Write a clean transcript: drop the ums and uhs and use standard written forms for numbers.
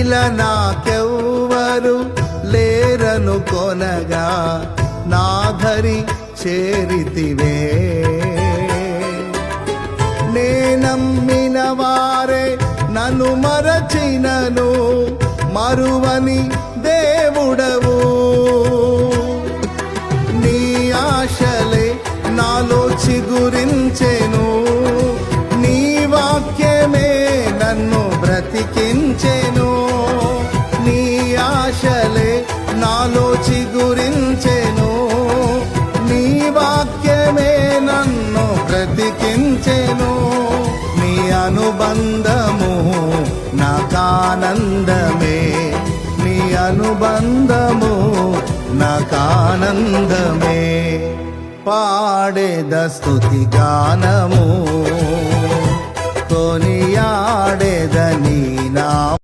నీలా నాకెవ్వరు లేరను కొనగా నాధరి చేరితివే. నే నమ్మిన వారే నన్ను మరచినను మరువని దేవుడవు. నీ ఆశలే నాలో చిగురించెను, నీ వాక్యమే నన్ను బ్రతికించెను. నీ ఆశలే నాలో చిగురించెను, నీ వాక్యమే నన్ను బ్రతికించెను. నీ అనుబంధము నాకానందమే, నీ అనుబంధము నాకానందమే. పాడేద స్తుతి గానము కొనియాడేద నీ నామము.